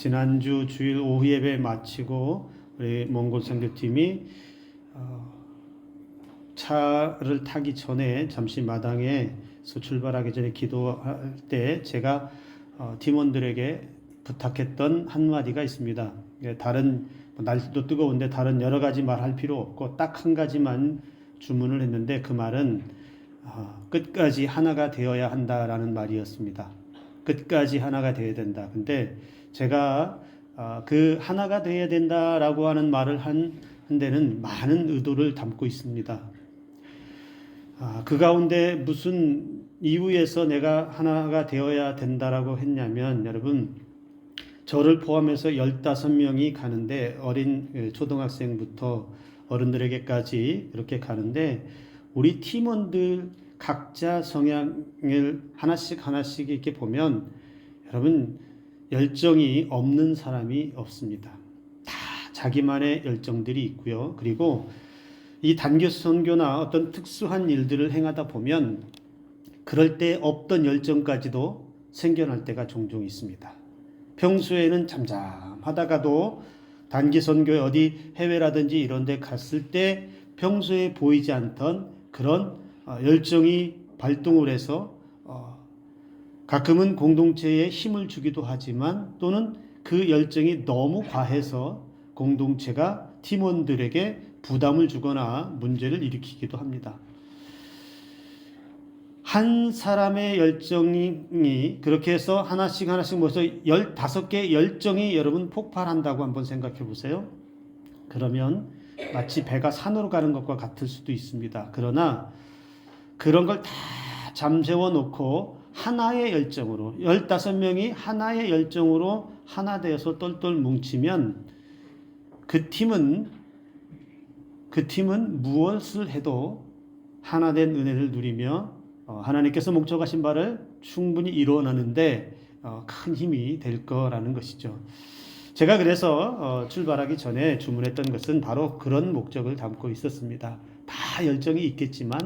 지난주 주일 오후 예배 마치고 우리 몽골 선교팀이 차를 타기 전에 잠시 마당에서 출발하기 전에 기도할 때 제가 팀원들에게 부탁했던 한마디가 있습니다. 다른 날씨도 뜨거운데 다른 여러 가지 말할 필요 없고 딱 한 가지만 주문을 했는데 그 말은 끝까지 하나가 되어야 한다라는 말이었습니다. 끝까지 하나가 되어야 된다. 근데 제가 그 하나가 되어야 된다라고 하는 말을 한 데는 많은 의도를 담고 있습니다. 그 가운데 무슨 이유에서 내가 하나가 되어야 된다라고 했냐면, 여러분, 저를 포함해서 15명이 가는데, 어린 초등학생부터 어른들에게까지 이렇게 가는데, 우리 팀원들 각자 성향을 하나씩 이렇게 보면, 여러분, 열정이 없는 사람이 없습니다. 다 자기만의 열정들이 있고요. 그리고 이 단기 선교나 어떤 특수한 일들을 행하다 보면 그럴 때 없던 열정까지도 생겨날 때가 종종 있습니다. 평소에는 잠잠하다가도 단기 선교에 어디 해외라든지 이런 데 갔을 때 평소에 보이지 않던 그런 열정이 발동을 해서 가끔은 공동체에 힘을 주기도 하지만, 또는 그 열정이 너무 과해서 공동체가 팀원들에게 부담을 주거나 문제를 일으키기도 합니다. 한 사람의 열정이 그렇게 해서 하나씩 모여서 15개의 열정이 여러분 폭발한다고 한번 생각해 보세요. 그러면 마치 배가 산으로 가는 것과 같을 수도 있습니다. 그러나 그런 걸 다 잠재워 놓고 하나의 열정으로, 15명이 하나의 열정으로 하나 되어서 똘똘 뭉치면 그 팀은 무엇을 해도 하나된 은혜를 누리며 하나님께서 목적하신 바를 충분히 이루어내는데 큰 힘이 될 거라는 것이죠. 제가 그래서 출발하기 전에 주문했던 것은 바로 그런 목적을 담고 있었습니다. 다 열정이 있겠지만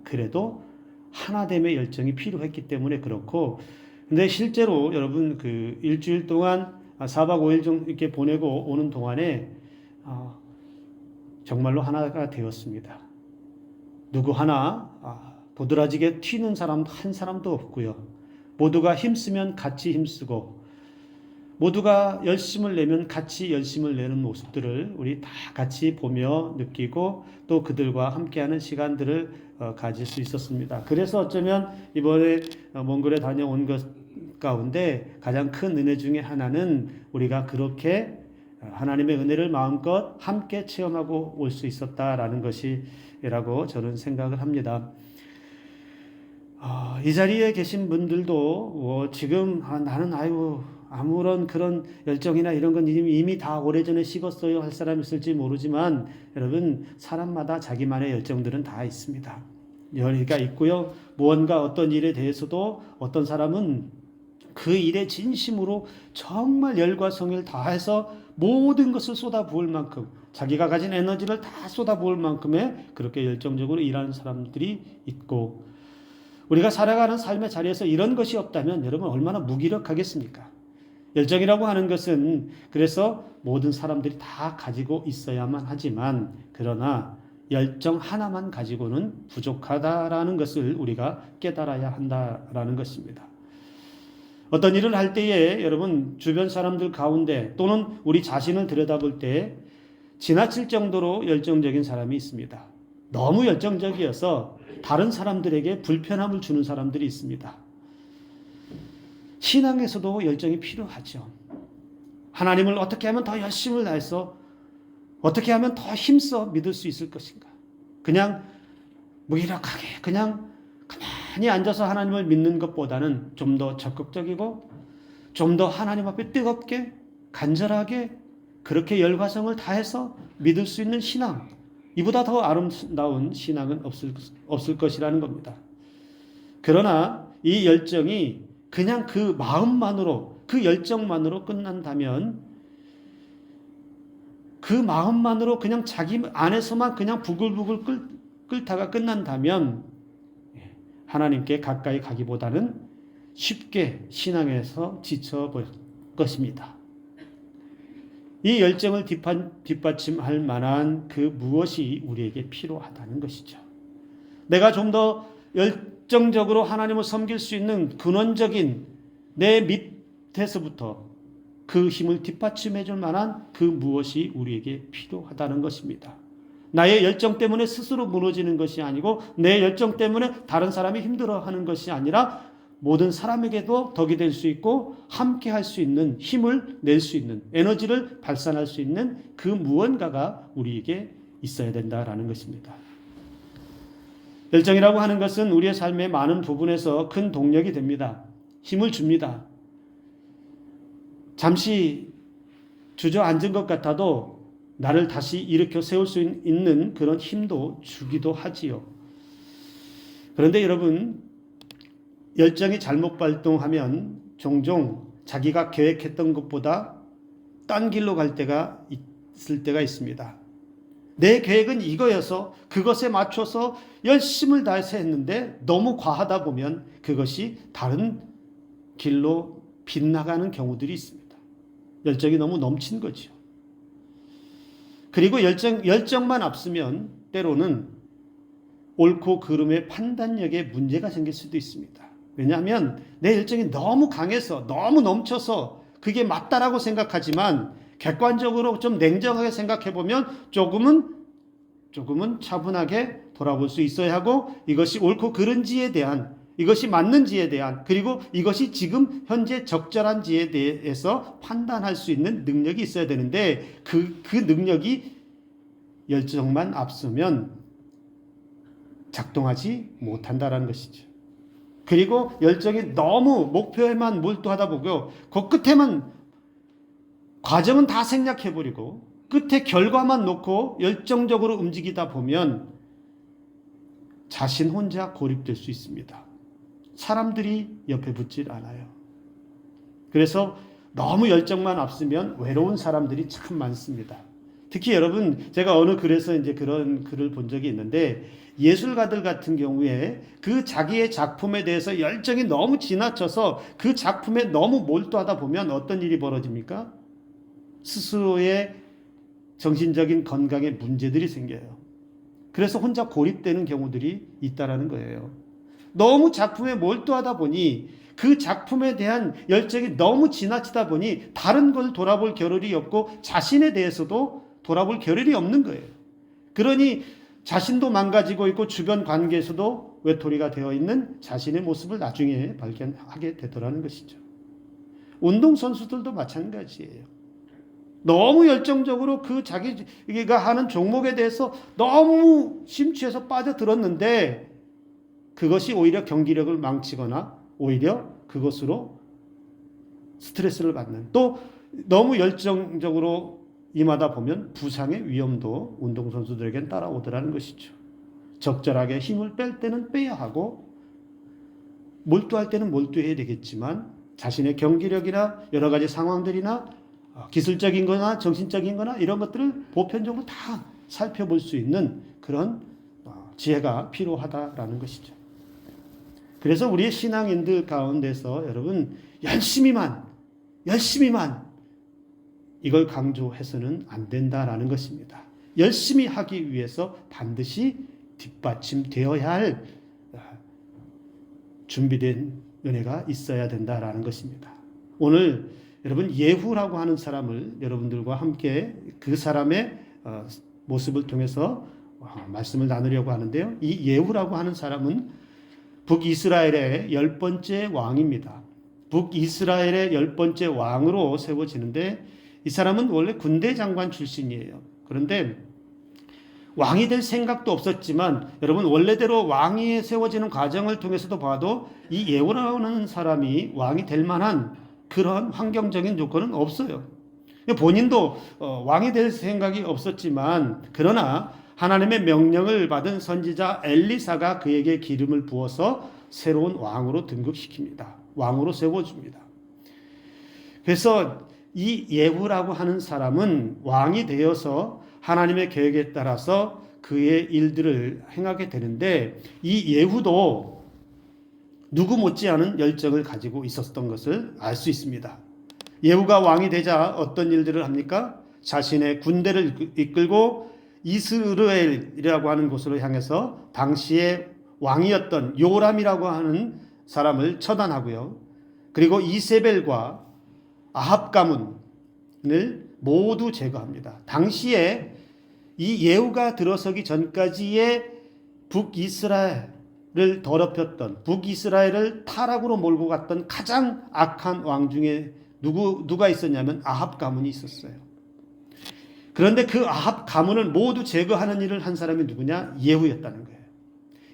그래도 하나됨의 열정이 필요했기 때문에 그렇고, 근데 실제로 여러분 그 일주일 동안 4박 5일 좀 이렇게 보내고 오는 동안에 정말로 하나가 되었습니다. 누구 하나 도드라지게 튀는 사람 한 사람도 없고요. 모두가 힘쓰면 같이 힘쓰고, 모두가 열심을 내면 같이 열심을 내는 모습들을 우리 다 같이 보며 느끼고 또 그들과 함께하는 시간들을 가질 수 있었습니다. 그래서 어쩌면 이번에 몽골에 다녀온 것 가운데 가장 큰 은혜 중에 하나는 우리가 그렇게 하나님의 은혜를 마음껏 함께 체험하고 올 수 있었다라는 것이라고 저는 생각을 합니다. 이 자리에 계신 분들도 지금 나는 아무런 그런 열정이나 이런 건 이미 다 오래전에 식었어요 할 사람이 있을지 모르지만, 여러분, 사람마다 자기만의 열정들은 다 있습니다. 열의가 있고요. 무언가 어떤 일에 대해서도 어떤 사람은 그 일에 진심으로 정말 열과 성의를 다해서 모든 것을 쏟아부을 만큼, 자기가 가진 에너지를 다 쏟아부을 만큼의 그렇게 열정적으로 일하는 사람들이 있고, 우리가 살아가는 삶의 자리에서 이런 것이 없다면 여러분 얼마나 무기력하겠습니까? 열정이라고 하는 것은 그래서 모든 사람들이 다 가지고 있어야만 하지만, 그러나 열정 하나만 가지고는 부족하다라는 것을 우리가 깨달아야 한다라는 것입니다. 어떤 일을 할 때에 여러분 주변 사람들 가운데 또는 우리 자신을 들여다볼 때 지나칠 정도로 열정적인 사람이 있습니다. 너무 열정적이어서 다른 사람들에게 불편함을 주는 사람들이 있습니다. 신앙에서도 열정이 필요하죠. 하나님을 어떻게 하면 더 열심을 다해서 어떻게 하면 더 힘써 믿을 수 있을 것인가. 그냥 무기력하게 그냥 가만히 앉아서 하나님을 믿는 것보다는 좀 더 적극적이고 좀 더 하나님 앞에 뜨겁게 간절하게 그렇게 열과성을 다해서 믿을 수 있는 신앙, 이보다 더 아름다운 신앙은 없을 것이라는 겁니다. 그러나 이 열정이 그냥 그 마음만으로, 그 열정만으로 끝난다면, 그 마음만으로 그냥 자기 안에서만 그냥 부글부글 끓다가 끝난다면 하나님께 가까이 가기보다는 쉽게 신앙에서 지쳐버릴 것입니다. 이 열정을 뒷받침할 만한 그 무엇이 우리에게 필요하다는 것이죠. 내가 좀 더 열정적으로 하나님을 섬길 수 있는 근원적인 내 밑에서부터 그 힘을 뒷받침해 줄 만한 그 무엇이 우리에게 필요하다는 것입니다. 나의 열정 때문에 스스로 무너지는 것이 아니고 내 열정 때문에 다른 사람이 힘들어하는 것이 아니라 모든 사람에게도 덕이 될 수 있고 함께 할 수 있는 힘을 낼 수 있는 에너지를 발산할 수 있는 그 무언가가 우리에게 있어야 된다라는 것입니다. 열정이라고 하는 것은 우리의 삶의 많은 부분에서 큰 동력이 됩니다. 힘을 줍니다. 잠시 주저앉은 것 같아도 나를 다시 일으켜 세울 수 있는 그런 힘도 주기도 하지요. 그런데 여러분, 열정이 잘못 발동하면 종종 자기가 계획했던 것보다 딴 길로 갈 때가 있을 때가 있습니다. 내 계획은 이거여서 그것에 맞춰서 열심을 다해서 했는데 너무 과하다 보면 그것이 다른 길로 빗나가는 경우들이 있습니다. 열정이 너무 넘친 거죠. 그리고 열정만 앞서면 때로는 옳고 그름의 판단력에 문제가 생길 수도 있습니다. 왜냐하면 내 열정이 너무 강해서 너무 넘쳐서 그게 맞다라고 생각하지만 객관적으로 좀 냉정하게 생각해 보면 조금은 차분하게 돌아볼 수 있어야 하고 이것이 옳고 그른지에 대한 이것이 맞는지에 대한 그리고 이것이 지금 현재 적절한지에 대해서 판단할 수 있는 능력이 있어야 되는데 그 능력이 열정만 앞서면 작동하지 못한다라는 것이죠. 그리고 열정이 너무 목표에만 몰두하다 보고 그 끝에만 과정은 다 생략해버리고 끝에 결과만 놓고 열정적으로 움직이다 보면 자신 혼자 고립될 수 있습니다. 사람들이 옆에 붙질 않아요. 그래서 너무 열정만 앞서면 외로운 사람들이 참 많습니다. 특히 여러분, 제가 어느 글에서 이제 그런 글을 본 적이 있는데 예술가들 같은 경우에 그 자기의 작품에 대해서 열정이 너무 지나쳐서 그 작품에 너무 몰두하다 보면 어떤 일이 벌어집니까? 스스로의 정신적인 건강에 문제들이 생겨요. 그래서 혼자 고립되는 경우들이 있다라는 거예요. 너무 작품에 몰두하다 보니 그 작품에 대한 열정이 너무 지나치다 보니 다른 걸 돌아볼 겨를이 없고 자신에 대해서도 돌아볼 겨를이 없는 거예요. 그러니 자신도 망가지고 있고 주변 관계에서도 외톨이가 되어 있는 자신의 모습을 나중에 발견하게 되더라는 것이죠. 운동선수들도 마찬가지예요. 너무 열정적으로 그 자기가 하는 종목에 대해서 너무 심취해서 빠져들었는데 그것이 오히려 경기력을 망치거나 오히려 그것으로 스트레스를 받는 또 너무 열정적으로 임하다 보면 부상의 위험도 운동선수들에겐 따라오더라는 것이죠. 적절하게 힘을 뺄 때는 빼야 하고 몰두할 때는 몰두해야 되겠지만 자신의 경기력이나 여러 가지 상황들이나 기술적인 거나 정신적인 거나 이런 것들을 보편적으로 다 살펴볼 수 있는 그런 지혜가 필요하다라는 것이죠. 그래서 우리의 신앙인들 가운데서 여러분 열심히만 이걸 강조해서는 안 된다라는 것입니다. 열심히 하기 위해서 반드시 뒷받침되어야 할 준비된 은혜가 있어야 된다라는 것입니다. 오늘 여러분 예후라고 하는 사람을 여러분들과 함께 그 사람의 모습을 통해서 말씀을 나누려고 하는데요. 이 예후라고 하는 사람은 북이스라엘의 10번째 왕입니다. 북이스라엘의 10번째 왕으로 세워지는데 이 사람은 원래 군대 장관 출신이에요. 그런데 왕이 될 생각도 없었지만 여러분 원래대로 왕이 세워지는 과정을 통해서도 봐도 이 예후라는 사람이 왕이 될 만한 그런 환경적인 조건은 없어요. 본인도 왕이 될 생각이 없었지만 그러나 하나님의 명령을 받은 선지자 엘리사가 그에게 기름을 부어서 새로운 왕으로 등극시킵니다. 왕으로 세워줍니다. 그래서 이 예후라고 하는 사람은 왕이 되어서 하나님의 계획에 따라서 그의 일들을 행하게 되는데 이 예후도 누구 못지않은 열정을 가지고 있었던 것을 알 수 있습니다. 예후가 왕이 되자 어떤 일들을 합니까? 자신의 군대를 이끌고 이스라엘이라고 하는 곳으로 향해서 당시의 왕이었던 요람이라고 하는 사람을 처단하고요. 그리고 이세벨과 아합 가문을 모두 제거합니다. 당시에 이 예후가 들어서기 전까지의 북이스라엘을 더럽혔던, 북이스라엘을 타락으로 몰고 갔던 가장 악한 왕 중에 누가 있었냐면 아합 가문이 있었어요. 그런데 그 아합 가문을 모두 제거하는 일을 한 사람이 누구냐? 예후였다는 거예요.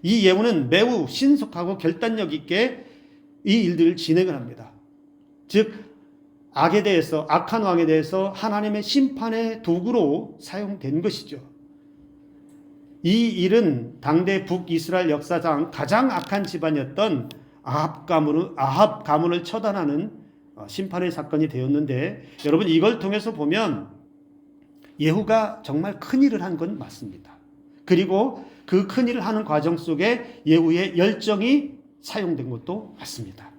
이 예후는 매우 신속하고 결단력 있게 이 일들을 진행을 합니다. 즉 악에 대해서, 악한 왕에 대해서 하나님의 심판의 도구로 사용된 것이죠. 이 일은 당대 북이스라엘 역사상 가장 악한 집안이었던 아합 가문을 처단하는 심판의 사건이 되었는데, 여러분 이걸 통해서 보면 예후가 정말 큰일을 한 건 맞습니다. 그리고 그 큰일을 하는 과정 속에 예후의 열정이 사용된 것도 맞습니다.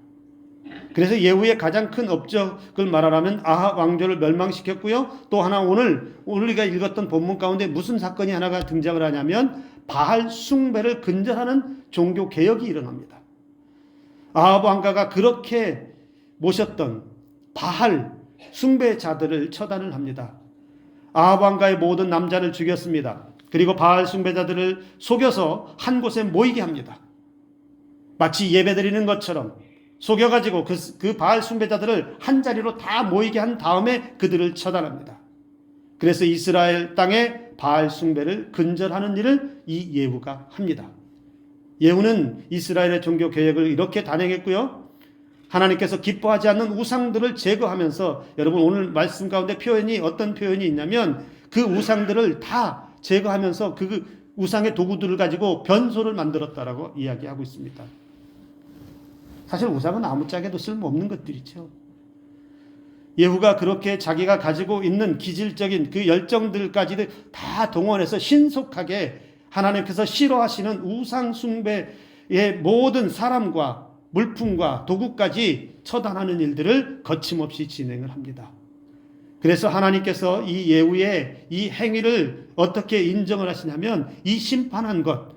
그래서 예후의 가장 큰 업적을 말하라면 아합 왕조를 멸망시켰고요. 또 하나 오늘 우리가 읽었던 본문 가운데 무슨 사건이 하나가 등장을 하냐면 바알 숭배를 근절하는 종교 개혁이 일어납니다. 아합 왕가가 그렇게 모셨던 바알 숭배자들을 처단을 합니다. 아합 왕가의 모든 남자를 죽였습니다. 그리고 바알 숭배자들을 속여서 한 곳에 모이게 합니다. 마치 예배드리는 것처럼 속여가지고 그 바알 숭배자들을 한 자리로 다 모이게 한 다음에 그들을 처단합니다. 그래서 이스라엘 땅에 바알 숭배를 근절하는 일을 이 예후가 합니다. 예후는 이스라엘의 종교 개혁을 이렇게 단행했고요. 하나님께서 기뻐하지 않는 우상들을 제거하면서, 여러분 오늘 말씀 가운데 표현이 어떤 표현이 있냐면 그 우상들을 다 제거하면서 그 우상의 도구들을 가지고 변소를 만들었다라고 이야기하고 있습니다. 사실 우상은 아무짝에도 쓸모없는 것들이죠. 예후가 그렇게 자기가 가지고 있는 기질적인 그 열정들까지도 다 동원해서 신속하게 하나님께서 싫어하시는 우상 숭배의 모든 사람과 물품과 도구까지 처단하는 일들을 거침없이 진행을 합니다. 그래서 하나님께서 이 예후의 이 행위를 어떻게 인정을 하시냐면 이 심판한 것,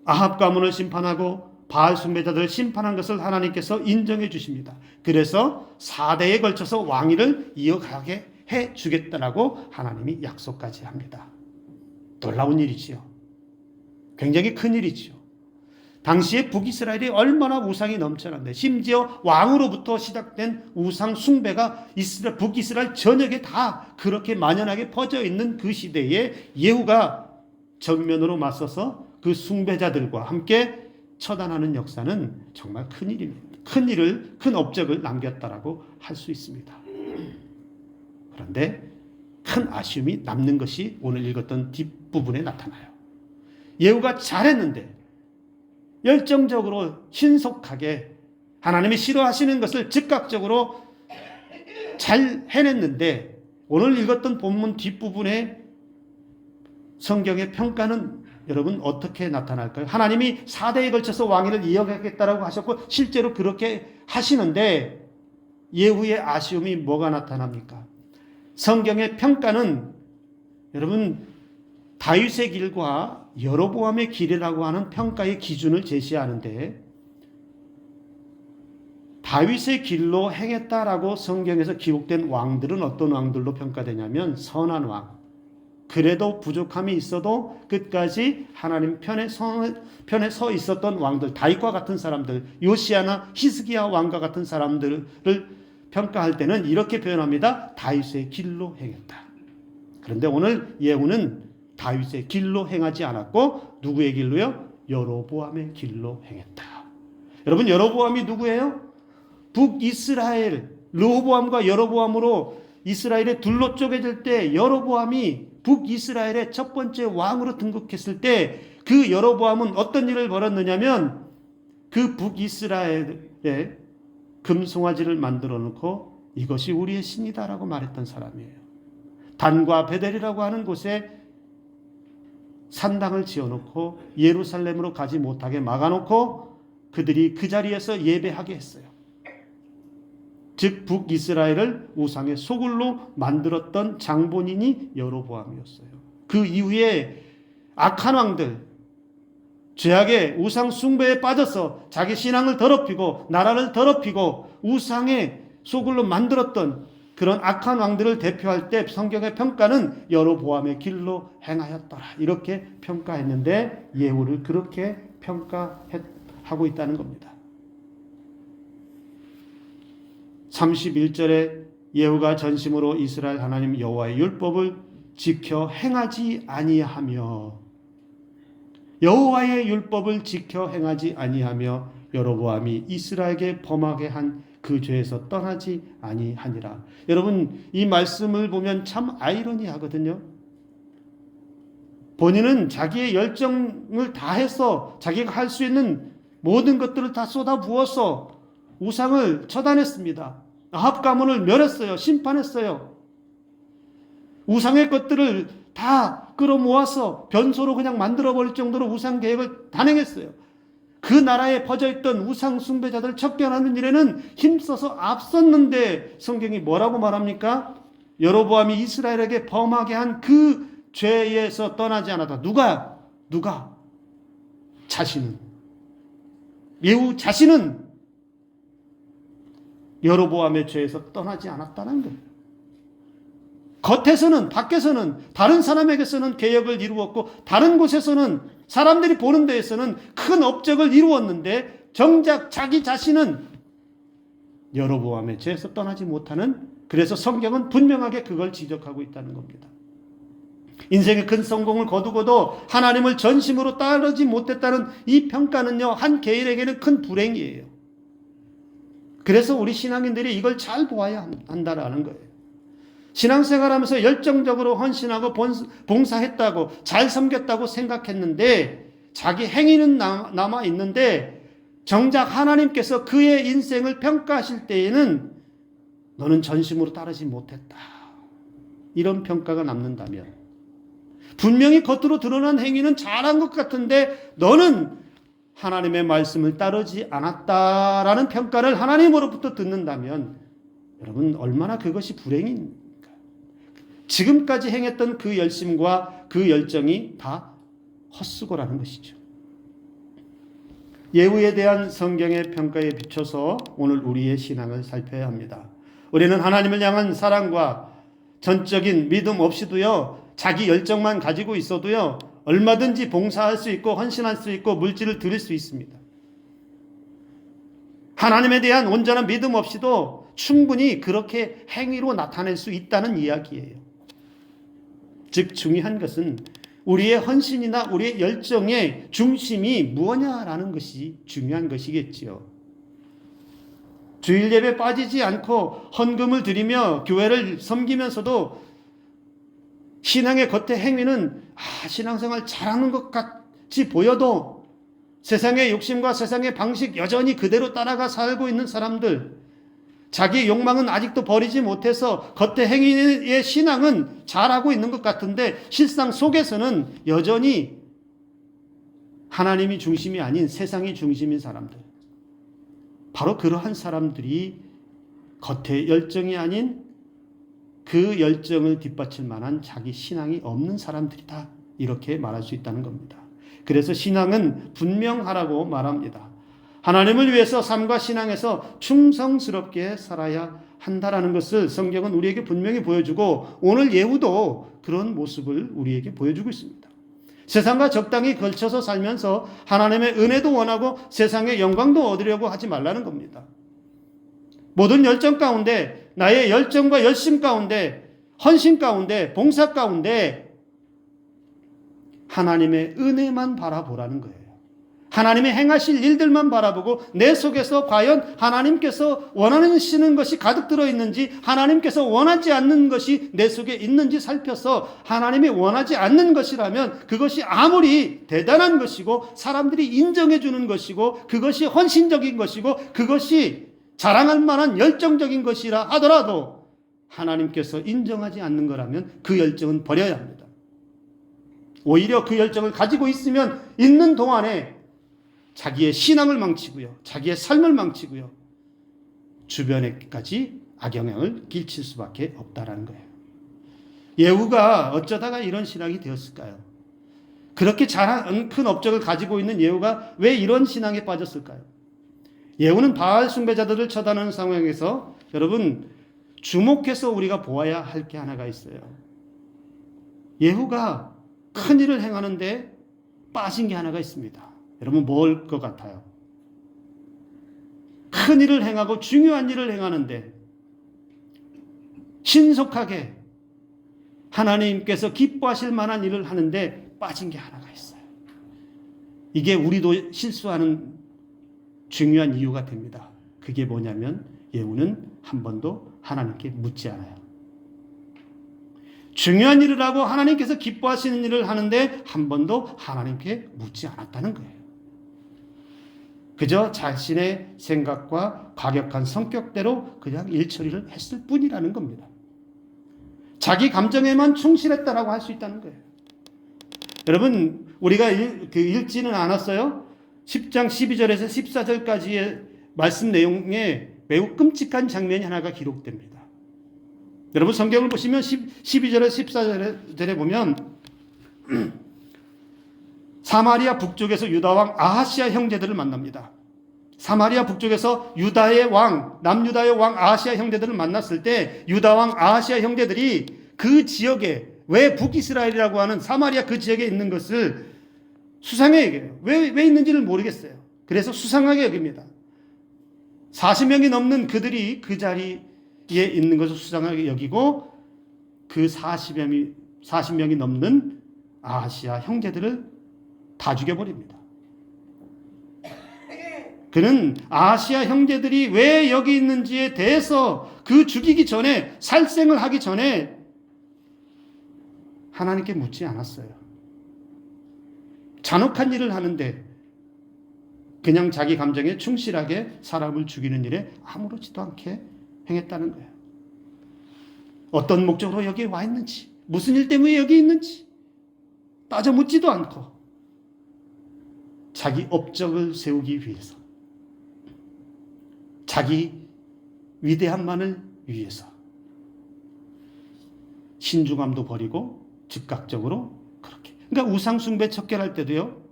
아합 가문을 심판하고 바알 숭배자들을 심판한 것을 하나님께서 인정해 주십니다. 그래서 4대에 걸쳐서 왕위를 이어가게 해 주겠다라고 하나님이 약속까지 합니다. 놀라운 일이지요. 굉장히 큰 일이지요. 당시에 북이스라엘이 얼마나 우상이 넘쳐난데, 심지어 왕으로부터 시작된 우상 숭배가 북이스라엘 전역에 다 그렇게 만연하게 퍼져 있는 그 시대에 예후가 정면으로 맞서서 그 숭배자들과 함께 처단하는 역사는 정말 큰 일입니다. 큰 업적을 남겼다라고 할 수 있습니다. 그런데 큰 아쉬움이 남는 것이 오늘 읽었던 뒷부분에 나타나요. 예후가 잘했는데, 열정적으로 신속하게 하나님이 싫어하시는 것을 즉각적으로 잘 해냈는데, 오늘 읽었던 본문 뒷부분에 성경의 평가는 여러분 어떻게 나타날까요? 하나님이 4대에 걸쳐서 왕위를 이어가겠다라고 하셨고 실제로 그렇게 하시는데 예후의 아쉬움이 뭐가 나타납니까? 성경의 평가는 여러분 다윗의 길과 여로보암의 길이라고 하는 평가의 기준을 제시하는데, 다윗의 길로 행했다라고 성경에서 기록된 왕들은 어떤 왕들로 평가되냐면 선한 왕, 그래도 부족함이 있어도 끝까지 하나님 편에 서 있었던 왕들, 다윗과 같은 사람들, 요시야나 히스기야 왕과 같은 사람들을 평가할 때는 이렇게 표현합니다. 다윗의 길로 행했다. 그런데 오늘 예후는 다윗의 길로 행하지 않았고 누구의 길로요? 여로보암의 길로 행했다. 여러분 여로보암이 누구예요? 북이스라엘, 르호보암과 여로보암으로 이스라엘에 둘로 쪼개질 때 여로보암이 북이스라엘의 첫 번째 왕으로 등극했을 때 그 여로보암은 어떤 일을 벌였느냐면 그 북이스라엘에 금송아지를 만들어 놓고 이것이 우리의 신이다라고 말했던 사람이에요. 단과 베델이라고 하는 곳에 산당을 지어놓고 예루살렘으로 가지 못하게 막아놓고 그들이 그 자리에서 예배하게 했어요. 즉 북이스라엘을 우상의 소굴로 만들었던 장본인이 여로보암이었어요. 그 이후에 악한 왕들, 죄악의 우상 숭배에 빠져서 자기 신앙을 더럽히고 나라를 더럽히고 우상의 소굴로 만들었던 그런 악한 왕들을 대표할 때 성경의 평가는 여로보암의 길로 행하였더라 이렇게 평가했는데 예후를 그렇게 평가하고 있다는 겁니다. 31절에 예후가 전심으로 이스라엘 하나님 여호와의 율법을 지켜 행하지 아니하며, 여호와의 율법을 지켜 행하지 아니하며 여로보암이 이스라엘에게 범하게 한 그 죄에서 떠나지 아니하니라. 여러분, 이 말씀을 보면 참 아이러니하거든요. 본인은 자기의 열정을 다해서 자기가 할 수 있는 모든 것들을 다 쏟아부어서 우상을 처단했습니다. 아합 가문을 멸했어요. 심판했어요. 우상의 것들을 다 끌어모아서 변소로 그냥 만들어버릴 정도로 우상 계획을 단행했어요. 그 나라에 퍼져있던 우상 숭배자들을 척결하는 일에는 힘써서 앞섰는데 성경이 뭐라고 말합니까? 여로보암이 이스라엘에게 범하게 한 그 죄에서 떠나지 않았다. 누가? 자신은. 예후 자신은 여로보암의 죄에서 떠나지 않았다는 거예요. 겉에서는, 밖에서는, 다른 사람에게서는 개혁을 이루었고 다른 곳에서는, 사람들이 보는 데에서는 큰 업적을 이루었는데 정작 자기 자신은 여로보암의 죄에서 떠나지 못하는, 그래서 성경은 분명하게 그걸 지적하고 있다는 겁니다. 인생의 큰 성공을 거두고도 하나님을 전심으로 따르지 못했다는 이 평가는요, 한 개인에게는 큰 불행이에요. 그래서 우리 신앙인들이 이걸 잘 보아야 한다라는 거예요. 신앙생활하면서 열정적으로 헌신하고 봉사했다고, 잘 섬겼다고 생각했는데 자기 행위는 남아 있는데 정작 하나님께서 그의 인생을 평가하실 때에는 너는 전심으로 따르지 못했다, 이런 평가가 남는다면, 분명히 겉으로 드러난 행위는 잘한 것 같은데 너는 하나님의 말씀을 따르지 않았다라는 평가를 하나님으로부터 듣는다면 여러분, 얼마나 그것이 불행입니까? 지금까지 행했던 그 열심과 그 열정이 다 헛수고라는 것이죠. 예후에 대한 성경의 평가에 비춰서 오늘 우리의 신앙을 살펴야 합니다. 우리는 하나님을 향한 사랑과 전적인 믿음 없이도요, 자기 열정만 가지고 있어도요, 얼마든지 봉사할 수 있고 헌신할 수 있고 물질을 드릴 수 있습니다. 하나님에 대한 온전한 믿음 없이도 충분히 그렇게 행위로 나타낼 수 있다는 이야기예요. 즉 중요한 것은 우리의 헌신이나 우리의 열정의 중심이 무엇냐라는 것이 중요한 것이겠지요. 주일 예배 빠지지 않고 헌금을 드리며 교회를 섬기면서도 신앙의 겉의 행위는 신앙생활 잘하는 것 같이 보여도 세상의 욕심과 세상의 방식 여전히 그대로 따라가 살고 있는 사람들, 자기 욕망은 아직도 버리지 못해서 겉의 행위의 신앙은 잘하고 있는 것 같은데 실상 속에서는 여전히 하나님이 중심이 아닌 세상이 중심인 사람들, 바로 그러한 사람들이 겉의 열정이 아닌 그 열정을 뒷받칠 만한 자기 신앙이 없는 사람들이다, 이렇게 말할 수 있다는 겁니다. 그래서 신앙은 분명하라고 말합니다. 하나님을 위해서 삶과 신앙에서 충성스럽게 살아야 한다라는 것을 성경은 우리에게 분명히 보여주고 오늘 예후도 그런 모습을 우리에게 보여주고 있습니다. 세상과 적당히 걸쳐서 살면서 하나님의 은혜도 원하고 세상의 영광도 얻으려고 하지 말라는 겁니다. 모든 열정 가운데, 나의 열정과 열심 가운데, 헌신 가운데, 봉사 가운데 하나님의 은혜만 바라보라는 거예요. 하나님의 행하실 일들만 바라보고 내 속에서 과연 하나님께서 원하시는 것이 가득 들어있는지, 하나님께서 원하지 않는 것이 내 속에 있는지 살펴서 하나님이 원하지 않는 것이라면 그것이 아무리 대단한 것이고 사람들이 인정해 주는 것이고 그것이 헌신적인 것이고 그것이 자랑할 만한 열정적인 것이라 하더라도 하나님께서 인정하지 않는 거라면 그 열정은 버려야 합니다. 오히려 그 열정을 가지고 있으면 있는 동안에 자기의 신앙을 망치고요, 자기의 삶을 망치고요, 주변에까지 악영향을 끼칠 수밖에 없다라는 거예요. 예후가 어쩌다가 이런 신앙이 되었을까요? 그렇게 큰 업적을 가지고 있는 예후가 왜 이런 신앙에 빠졌을까요? 예후는 바알 숭배자들을 처단하는 상황에서 여러분 주목해서 우리가 보아야 할 게 하나가 있어요. 예후가 큰 일을 행하는데 빠진 게 하나가 있습니다. 여러분 뭘 것 같아요? 큰 일을 행하고 중요한 일을 행하는데 신속하게 하나님께서 기뻐하실 만한 일을 하는데 빠진 게 하나가 있어요. 이게 우리도 실수하는 중요한 이유가 됩니다. 그게 뭐냐면 예후는 한 번도 하나님께 묻지 않아요. 중요한 일을 하고 하나님께서 기뻐하시는 일을 하는데 한 번도 하나님께 묻지 않았다는 거예요. 그저 자신의 생각과 과격한 성격대로 그냥 일처리를 했을 뿐이라는 겁니다. 자기 감정에만 충실했다라고 할 수 있다는 거예요. 여러분 우리가 읽지는 않았어요. 10장 12절에서 14절까지의 말씀 내용에 매우 끔찍한 장면이 하나가 기록됩니다. 여러분 성경을 보시면 12절에서 14절에 보면 사마리아 북쪽에서 유다왕 아하시아 형제들을 만납니다. 사마리아 북쪽에서 유다의 왕, 남유다의 왕 아하시아 형제들을 만났을 때 유다왕 아하시아 형제들이 그 지역에 왜 북이스라엘이라고 하는 사마리아 그 지역에 있는 것을 수상하게 여겨요. 왜 있는지를 모르겠어요. 그래서 수상하게 여깁니다. 40명이 넘는 그들이 그 자리에 있는 것을 수상하게 여기고 그 40명이 넘는 아하시아 형제들을 다 죽여버립니다. 그는 아하시아 형제들이 왜 여기 있는지에 대해서 그 죽이기 전에 살생을 하기 전에 하나님께 묻지 않았어요. 잔혹한 일을 하는데 그냥 자기 감정에 충실하게 사람을 죽이는 일에 아무렇지도 않게 행했다는 거예요. 어떤 목적으로 여기에 와 있는지, 무슨 일 때문에 여기 있는지 따져 묻지도 않고 자기 업적을 세우기 위해서, 자기 위대함만을 위해서 신중함도 버리고 즉각적으로 그렇게. 그러니까 우상 숭배 척결할 때도요,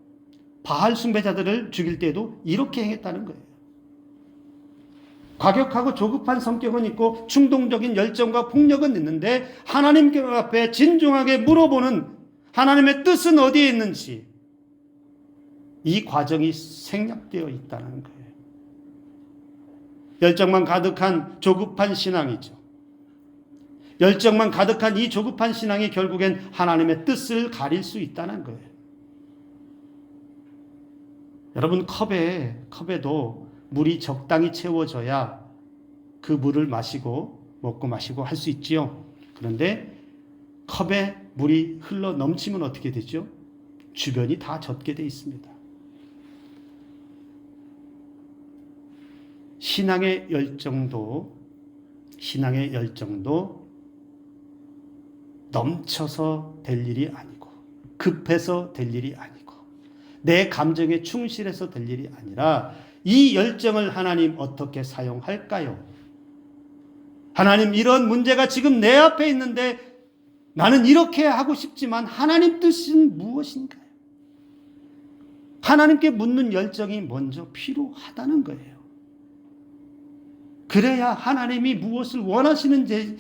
바알 숭배자들을 죽일 때도 이렇게 행했다는 거예요. 과격하고 조급한 성격은 있고 충동적인 열정과 폭력은 있는데 하나님 앞에 진중하게 물어보는 하나님의 뜻은 어디에 있는지 이 과정이 생략되어 있다는 거예요. 열정만 가득한 조급한 신앙이죠. 열정만 가득한 이 조급한 신앙이 결국엔 하나님의 뜻을 가릴 수 있다는 거예요. 여러분 컵에도 물이 적당히 채워져야 그 물을 먹고 마시고 할 수 있지요. 그런데 컵에 물이 흘러 넘치면 어떻게 되죠? 주변이 다 젖게 돼 있습니다. 신앙의 열정도 넘쳐서 될 일이 아니고 급해서 될 일이 아니고 내 감정에 충실해서 될 일이 아니라 이 열정을 하나님 어떻게 사용할까요? 하나님 이런 문제가 지금 내 앞에 있는데 나는 이렇게 하고 싶지만 하나님 뜻은 무엇인가요? 하나님께 묻는 열정이 먼저 필요하다는 거예요. 그래야 하나님이 무엇을 원하시는지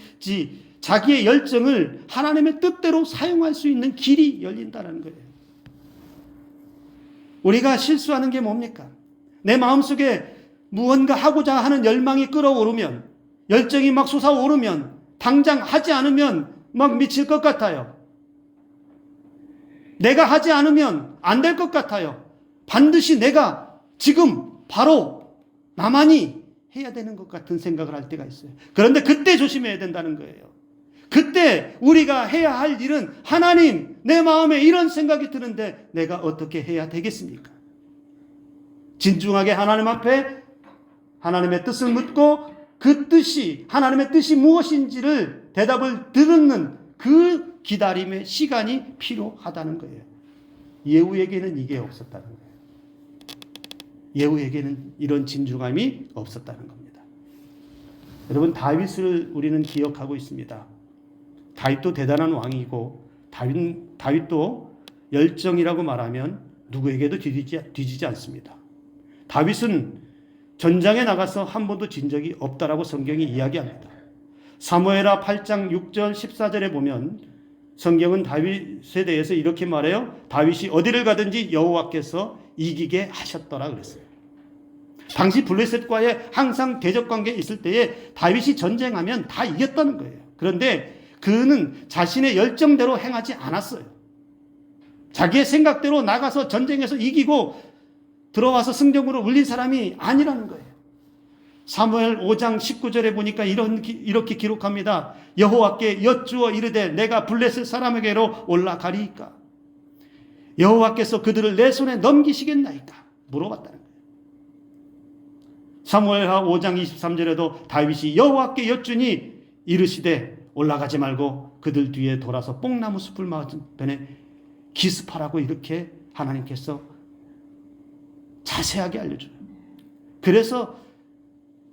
자기의 열정을 하나님의 뜻대로 사용할 수 있는 길이 열린다는 거예요. 우리가 실수하는 게 뭡니까? 내 마음속에 무언가 하고자 하는 열망이 끓어오르면, 열정이 막 솟아오르면, 당장 하지 않으면 막 미칠 것 같아요. 내가 하지 않으면 안 될 것 같아요. 반드시 내가 지금 바로 나만이 해야 되는 것 같은 생각을 할 때가 있어요. 그런데 그때 조심해야 된다는 거예요. 그때 우리가 해야 할 일은 하나님, 내 마음에 이런 생각이 드는데 내가 어떻게 해야 되겠습니까? 진중하게 하나님 앞에 하나님의 뜻을 묻고 그 뜻이, 하나님의 뜻이 무엇인지를 대답을 듣는 그 기다림의 시간이 필요하다는 거예요. 예후에게는 이게 없었다는 거예요. 예후에게는 이런 진중함이 없었다는 겁니다. 여러분, 다윗을 우리는 기억하고 있습니다. 다윗도 대단한 왕이고 다윗도 열정이라고 말하면 누구에게도 뒤지지 않습니다. 다윗은 전장에 나가서 한 번도 진 적이 없다라고 성경이 이야기합니다. 사무엘하 8장 6절 14절에 보면 성경은 다윗에 대해서 이렇게 말해요. 다윗이 어디를 가든지 여호와께서 이기게 하셨더라 그랬어요. 당시 블레셋과의 항상 대적 관계에 있을 때에 다윗이 전쟁하면 다 이겼다는 거예요. 그런데 그는 자신의 열정대로 행하지 않았어요. 자기의 생각대로 나가서 전쟁에서 이기고 들어와서 승전으로 울린 사람이 아니라는 거예요. 사무엘 5장 19절에 보니까 이렇게 기록합니다. 여호와께 여쭈어 이르되 내가 블레셋 사람에게로 올라가리이까? 여호와께서 그들을 내 손에 넘기시겠나이까? 물어봤다는 거예요. 사무엘하 5장 23절에도 다윗이 여호와께 여쭈니 이르시되 올라가지 말고 그들 뒤에 돌아서 뽕나무 숲을 맞은편에 기습하라고 이렇게 하나님께서 자세하게 알려줘요. 그래서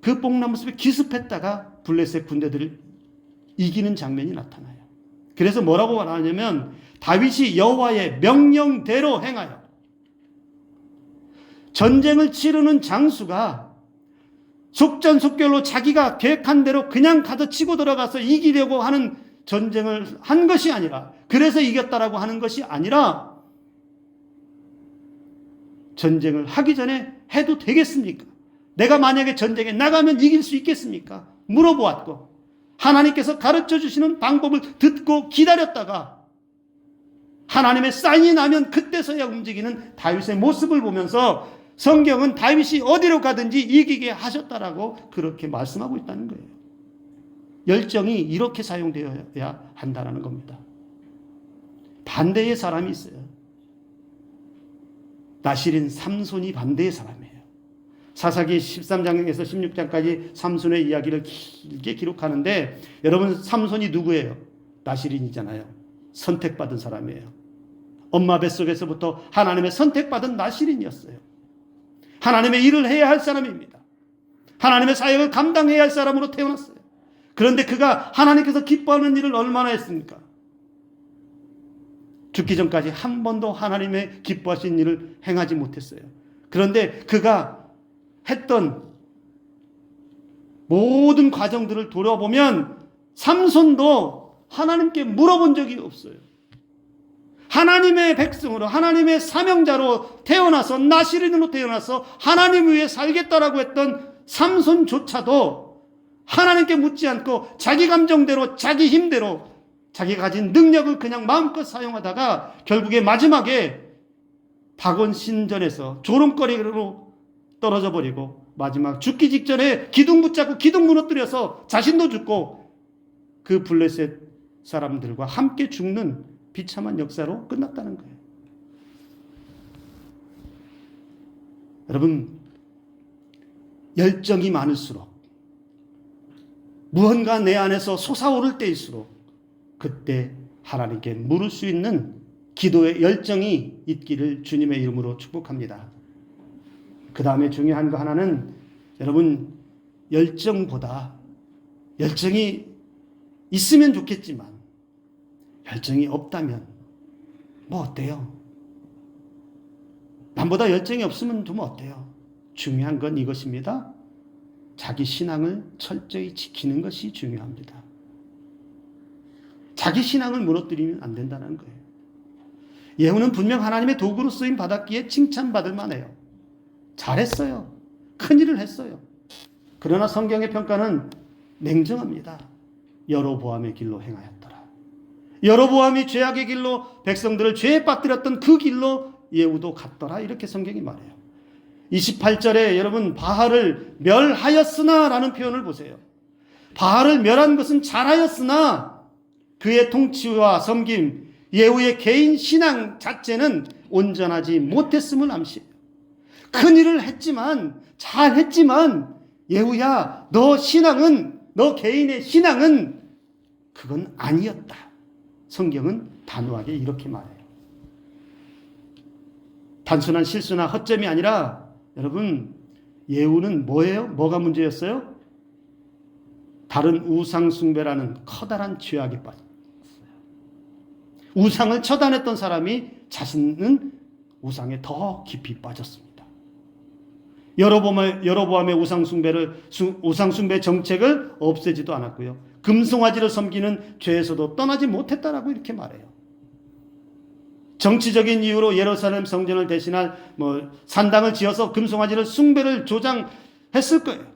그 뽕나무 숲에 기습했다가 블레셋 군대들을 이기는 장면이 나타나요. 그래서 뭐라고 말하냐면 다윗이 여호와의 명령대로 행하여 전쟁을 치르는 장수가 속전속결로 자기가 계획한 대로 그냥 가서 치고 들어가서 이기려고 하는 전쟁을 한 것이 아니라, 그래서 이겼다라고 하는 것이 아니라, 전쟁을 하기 전에 해도 되겠습니까? 내가 만약에 전쟁에 나가면 이길 수 있겠습니까? 물어보았고 하나님께서 가르쳐 주시는 방법을 듣고 기다렸다가 하나님의 사인이 나면 그때서야 움직이는 다윗의 모습을 보면서 성경은 다윗이 어디로 가든지 이기게 하셨다라고 그렇게 말씀하고 있다는 거예요. 열정이 이렇게 사용되어야 한다는 겁니다. 반대의 사람이 있어요. 나실인 삼손이 반대의 사람이에요. 사사기 13장에서 16장까지 삼손의 이야기를 길게 기록하는데, 여러분, 삼손이 누구예요? 나실인이잖아요. 선택받은 사람이에요. 엄마 뱃속에서부터 하나님의 선택받은 나실인이었어요. 하나님의 일을 해야 할 사람입니다. 하나님의 사역을 감당해야 할 사람으로 태어났어요. 그런데 그가 하나님께서 기뻐하는 일을 얼마나 했습니까? 죽기 전까지 한 번도 하나님의 기뻐하신 일을 행하지 못했어요. 그런데 그가 했던 모든 과정들을 돌아보면 삼손도 하나님께 물어본 적이 없어요. 하나님의 백성으로, 하나님의 사명자로 태어나서, 나실인으로 태어나서 하나님 위해 살겠다라고 했던 삼손조차도 하나님께 묻지 않고 자기 감정대로, 자기 힘대로 자기가 가진 능력을 그냥 마음껏 사용하다가 결국에 마지막에 박원신전에서 조롱거리로 떨어져 버리고 마지막 죽기 직전에 기둥 붙잡고 기둥 무너뜨려서 자신도 죽고 그 블레셋 사람들과 함께 죽는 비참한 역사로 끝났다는 거예요. 여러분, 열정이 많을수록, 무언가 내 안에서 솟아오를 때일수록 그때 하나님께 물을 수 있는 기도의 열정이 있기를 주님의 이름으로 축복합니다. 그 다음에 중요한 거 하나는, 여러분, 열정보다, 열정이 있으면 좋겠지만 열정이 없다면 뭐 어때요? 남보다 열정이 없으면 좀 어때요? 중요한 건 이것입니다. 자기 신앙을 철저히 지키는 것이 중요합니다. 자기 신앙을 무너뜨리면 안 된다는 거예요. 예후는 분명 하나님의 도구로 쓰임 받았기에 칭찬받을 만해요. 잘했어요. 큰일을 했어요. 그러나 성경의 평가는 냉정합니다. 여로보암의 길로 행하였더라. 여로보암이 죄악의 길로 백성들을 죄에 빠뜨렸던 그 길로 예후도 갔더라. 이렇게 성경이 말해요. 28절에 여러분, 바알을 멸하였으나 라는 표현을 보세요. 바알을 멸한 것은 잘하였으나 그의 통치와 섬김, 예후의 개인 신앙 자체는 온전하지 못했음을 암시해요. 큰일을 했지만, 잘했지만, 예후야, 너 신앙은, 너 개인의 신앙은 그건 아니었다. 성경은 단호하게 이렇게 말해요. 단순한 실수나 허점이 아니라, 여러분, 예후는 뭐예요? 뭐가 문제였어요? 다른 우상 숭배라는 커다란 죄악에 빠졌어요. 우상을 처단했던 사람이 자신은 우상에 더 깊이 빠졌습니다. 여로보암의 우상 숭배 정책을 없애지도 않았고요. 금송아지를 섬기는 죄에서도 떠나지 못했다라고 이렇게 말해요. 정치적인 이유로 예루살렘 성전을 대신할 산당을 지어서 금송아지를 숭배를 조장했을 거예요.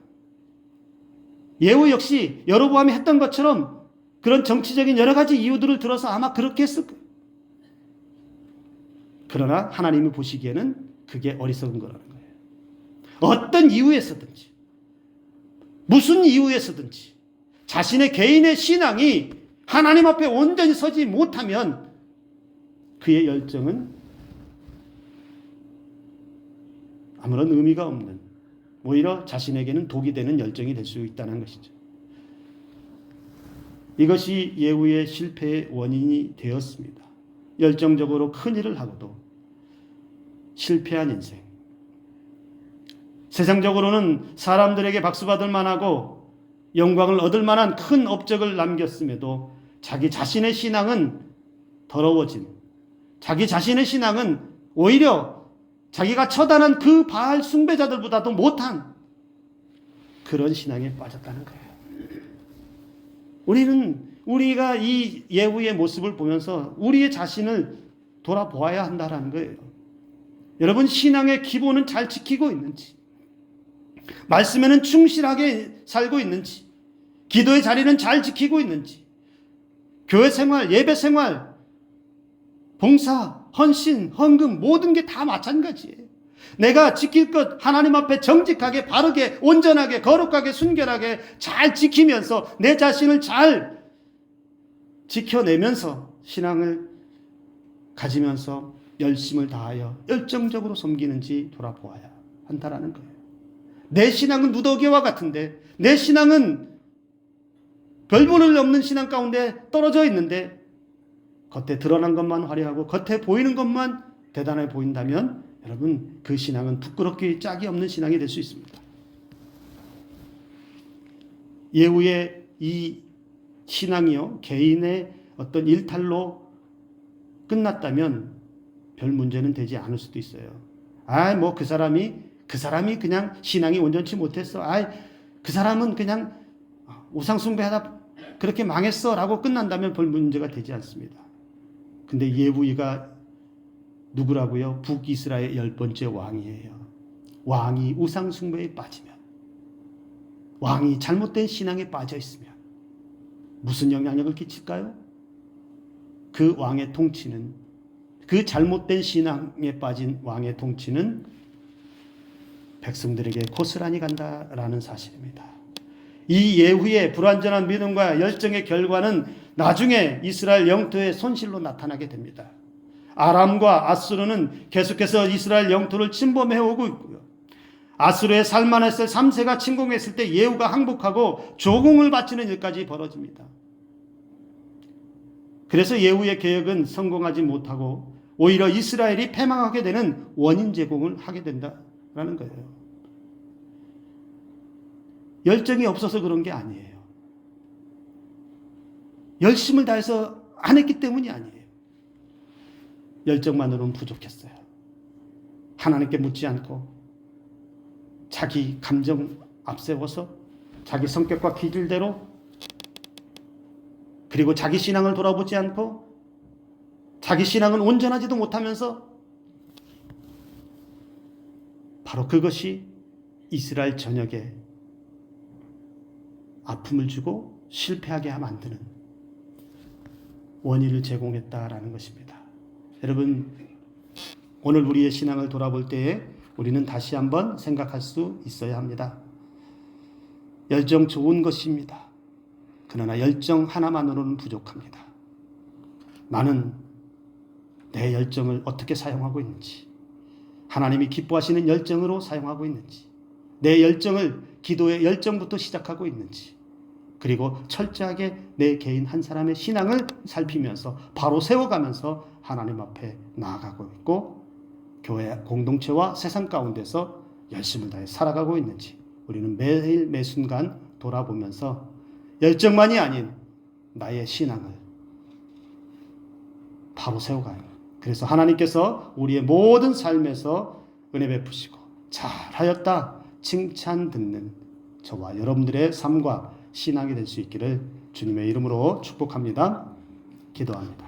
예후 역시 여로보암이 했던 것처럼 그런 정치적인 여러 가지 이유들을 들어서 아마 그렇게 했을 거예요. 그러나 하나님이 보시기에는 그게 어리석은 거라는 거예요. 어떤 이유에서든지 무슨 이유에서든지 자신의 개인의 신앙이 하나님 앞에 온전히 서지 못하면 그의 열정은 아무런 의미가 없는, 오히려 자신에게는 독이 되는 열정이 될 수 있다는 것이죠. 이것이 예후의 실패의 원인이 되었습니다. 열정적으로 큰 일을 하고도 실패한 인생. 세상적으로는 사람들에게 박수받을 만하고 영광을 얻을 만한 큰 업적을 남겼음에도 자기 자신의 신앙은 더러워진, 자기 자신의 신앙은 오히려 자기가 처단한 그 바알 숭배자들보다도 못한 그런 신앙에 빠졌다는 거예요. 우리가 이 예후의 모습을 보면서 우리의 자신을 돌아보아야 한다는 거예요. 여러분, 신앙의 기본은 잘 지키고 있는지, 말씀에는 충실하게 살고 있는지, 기도의 자리는 잘 지키고 있는지, 교회 생활, 예배 생활, 봉사, 헌신, 헌금 모든 게 다 마찬가지예요. 내가 지킬 것 하나님 앞에 정직하게, 바르게, 온전하게, 거룩하게, 순결하게 잘 지키면서 내 자신을 잘 지켜내면서 신앙을 가지면서 열심을 다하여 열정적으로 섬기는지 돌아보아야 한다라는 거예요. 내 신앙은 누더기와 같은데, 내 신앙은 별볼일 없는 신앙 가운데 떨어져 있는데 겉에 드러난 것만 화려하고 겉에 보이는 것만 대단해 보인다면 여러분, 그 신앙은 부끄럽게 짝이 없는 신앙이 될 수 있습니다. 예후의 이 신앙이요, 개인의 어떤 일탈로 끝났다면 별 문제는 되지 않을 수도 있어요. 그 사람이 그냥 신앙이 온전치 못했어. 그 사람은 그냥 우상숭배하다 그렇게 망했어 라고 끝난다면 별 문제가 되지 않습니다. 근데 예후가 누구라고요? 북이스라엘 10번째 왕이에요. 왕이 우상숭배에 빠지면, 왕이 잘못된 신앙에 빠져 있으면 무슨 영향력을 끼칠까요? 그 왕의 통치는, 그 잘못된 신앙에 빠진 왕의 통치는 백성들에게 고스란히 간다라는 사실입니다. 이 예후의 불완전한 믿음과 열정의 결과는 나중에 이스라엘 영토의 손실로 나타나게 됩니다. 아람과 아수르는 계속해서 이스라엘 영토를 침범해오고 있고요. 아수르의 살마네셀 3세가 침공했을 때 예후가 항복하고 조공을 바치는 일까지 벌어집니다. 그래서 예후의 계획은 성공하지 못하고 오히려 이스라엘이 패망하게 되는 원인 제공을 하게 된다라는 거예요. 열정이 없어서 그런 게 아니에요. 열심을 다해서 안 했기 때문이 아니에요. 열정만으로는 부족했어요. 하나님께 묻지 않고 자기 감정 앞세워서 자기 성격과 기질대로, 그리고 자기 신앙을 돌아보지 않고 자기 신앙은 온전하지도 못하면서, 바로 그것이 이스라엘 전역에 아픔을 주고 실패하게 만드는 원인을 제공했다라는 것입니다. 여러분, 오늘 우리의 신앙을 돌아볼 때에 우리는 다시 한번 생각할 수 있어야 합니다. 열정 좋은 것입니다. 그러나 열정 하나만으로는 부족합니다. 나는 내 열정을 어떻게 사용하고 있는지, 하나님이 기뻐하시는 열정으로 사용하고 있는지, 내 열정을 기도의 열정부터 시작하고 있는지, 그리고 철저하게 내 개인 한 사람의 신앙을 살피면서 바로 세워가면서 하나님 앞에 나아가고 있고, 교회 공동체와 세상 가운데서 열심을 다해 살아가고 있는지 우리는 매일 매 순간 돌아보면서 열정만이 아닌 나의 신앙을 바로 세워가요. 그래서 하나님께서 우리의 모든 삶에서 은혜 베푸시고 잘하였다 칭찬 듣는 저와 여러분들의 삶과 신앙이 될 수 있기를 주님의 이름으로 축복합니다. 기도합니다.